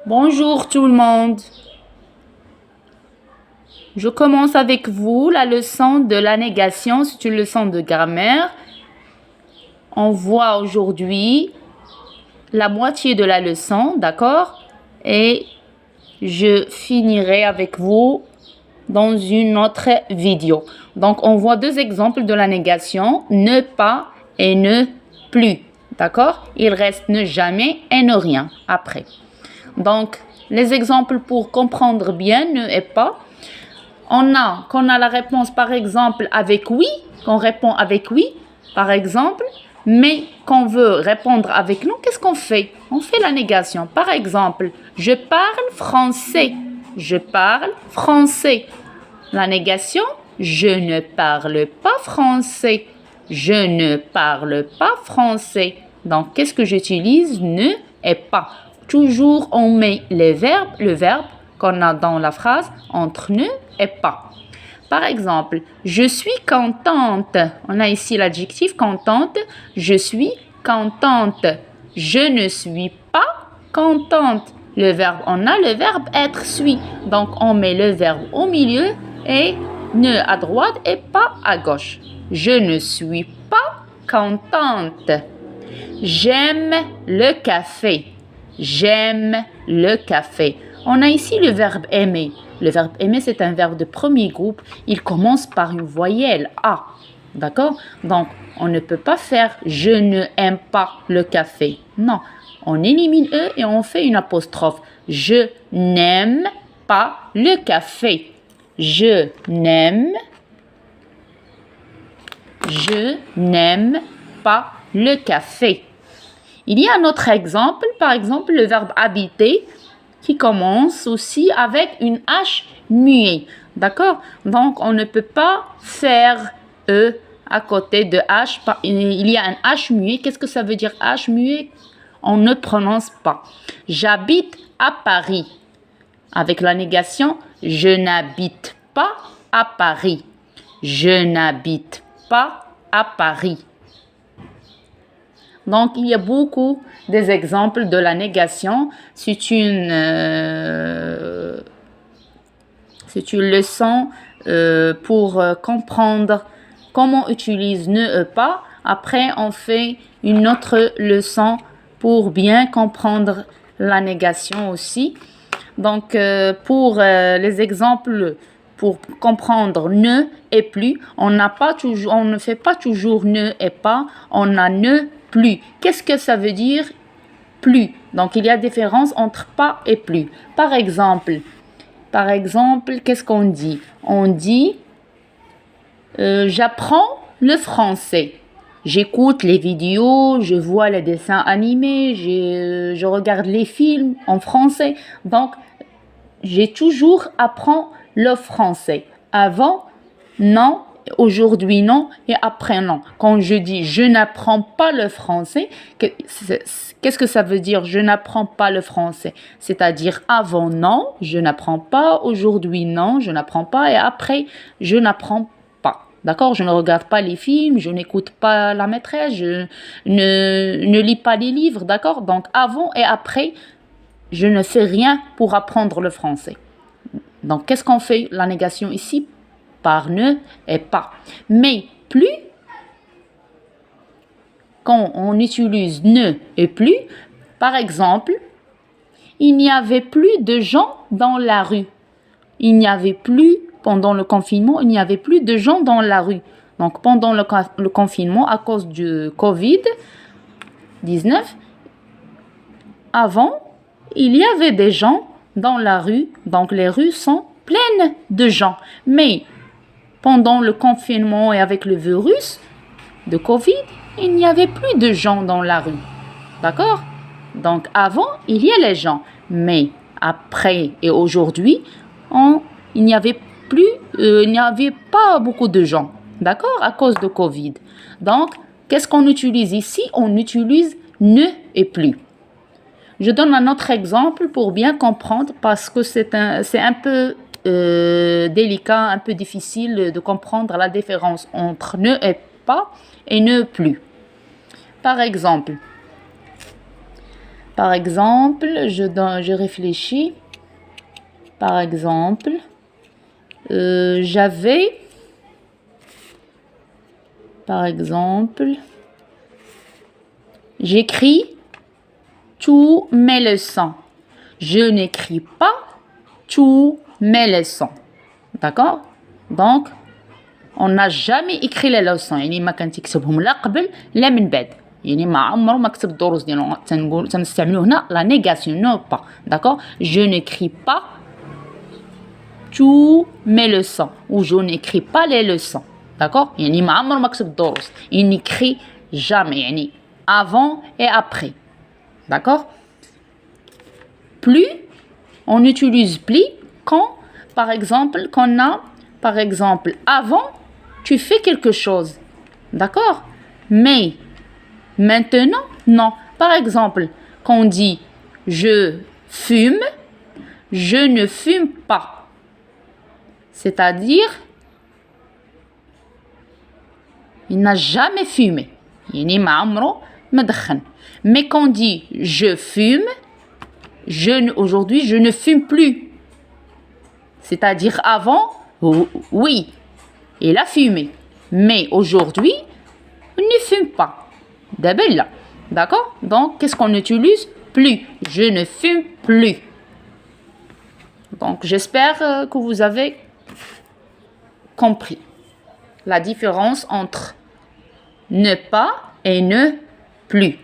Bonjour tout le monde. Je commence avec vous la leçon de la négation. C'est une leçon de grammaire. On voit aujourd'hui la moitié de la leçon, d'accord? Et je finirai avec vous dans une autre vidéo. Donc, on voit deux exemples de la négation, ne pas et ne plus, d'accord? Il reste ne jamais et ne rien après. Donc, les exemples pour comprendre bien ne et pas. Quand on a la réponse par exemple avec oui, qu'on répond avec oui, par exemple, mais qu'on veut répondre avec non, qu'est-ce qu'on fait? On fait la négation. Par exemple, je parle français. Je parle français. La négation, je ne parle pas français. Je ne parle pas français. Donc, qu'est-ce que j'utilise? Ne et pas. Toujours, on met le verbe qu'on a dans la phrase entre ne et pas. Par exemple, je suis contente. On a ici l'adjectif contente. Je suis contente. Je ne suis pas contente. Le verbe, on a le verbe être suis. Donc, on met le verbe au milieu et ne à droite et pas à gauche. Je ne suis pas contente. J'aime le café. J'aime le café. On a ici le verbe aimer. Le verbe aimer, c'est un verbe de premier groupe. Il commence par une voyelle A. D'accord? Donc, on ne peut pas faire je ne aime pas le café. Non. On élimine E et on fait une apostrophe. Je n'aime pas le café. Je n'aime pas le café. Il y a un autre exemple, par exemple le verbe habiter qui commence aussi avec une H muet. D'accord? Donc, on ne peut pas faire E à côté de H. Il y a un H muet. Qu'est-ce que ça veut dire H muet? On ne prononce pas. J'habite à Paris. Avec la négation, je n'habite pas à Paris. Je n'habite pas à Paris. Donc, il y a beaucoup des exemples de la négation. C'est une leçon pour comprendre comment utiliser ne pas. Après, on fait une autre leçon pour bien comprendre la négation aussi. Donc, pour les exemples, pour comprendre ne et plus, on ne fait pas toujours ne et pas, on a ne plus. Qu'est-ce que ça veut dire plus? Donc, il y a différence entre pas et plus. Par exemple, qu'est-ce qu'on dit? On dit j'apprends le français. J'écoute les vidéos, je vois les dessins animés, je regarde les films en français. Donc, j'ai toujours apprends le français. Avant, non. Aujourd'hui, non. Et après, non. Quand je dis je n'apprends pas le français, qu'est-ce que ça veut dire? Je n'apprends pas le français. C'est-à-dire avant, non, je n'apprends pas. Aujourd'hui, non, je n'apprends pas. Et après, je n'apprends pas. D'accord? Je ne regarde pas les films, je n'écoute pas la maîtresse, je ne lis pas les livres. D'accord? Donc, avant et après, je ne fais rien pour apprendre le français. Donc, qu'est-ce qu'on fait? La négation ici, par ne et pas. Mais plus, quand on utilise ne et plus, par exemple, il n'y avait plus de gens dans la rue. Il n'y avait plus, pendant le confinement, il n'y avait plus de gens dans la rue. Donc, pendant le confinement, à cause du Covid-19, avant, il y avait des gens dans la rue, donc les rues sont pleines de gens. Mais pendant le confinement et avec le virus de Covid, il n'y avait plus de gens dans la rue. D'accord? Donc avant, il y a les gens. Mais après et aujourd'hui, il n'y avait pas beaucoup de gens. D'accord? À cause de Covid. Donc, qu'est-ce qu'on utilise ici? On utilise ne et plus. Je donne un autre exemple pour bien comprendre parce que c'est un peu délicat, un peu difficile de comprendre la différence entre ne et pas et ne plus. Par exemple, Par exemple, je réfléchis. Par exemple, j'avais, par exemple, j'écris tous mes leçons. Je n'écris pas tous mes leçons. D'accord? Donc, on n'a jamais écrit les leçons. يعني ما كنتكتبهم لا قبل لا من بعد. يعني ما عمره ما كتب الدروس ديالو. تنستعملوا هنا la négation, non pas. D'accord? Je n'écris pas tous mes leçons. Ou je n'écris pas les leçons. D'accord? يعني ما عمره ما كتب الدروس. Il n'écrit jamais. يعني avant et après. D'accord? Plus, on n'utilise plus quand, par exemple, avant, tu fais quelque chose. D'accord? Mais, maintenant, non. Par exemple, quand on dit je fume, je ne fume pas. C'est-à-dire, il n'a jamais fumé. Mais quand on dit je fume, aujourd'hui, je ne fume plus. C'est-à-dire avant, oui, il a fumé. Mais aujourd'hui, il ne fume pas. D'accord? Donc, qu'est-ce qu'on utilise? Plus. Je ne fume plus. Donc, j'espère que vous avez compris la différence entre ne pas et ne plus.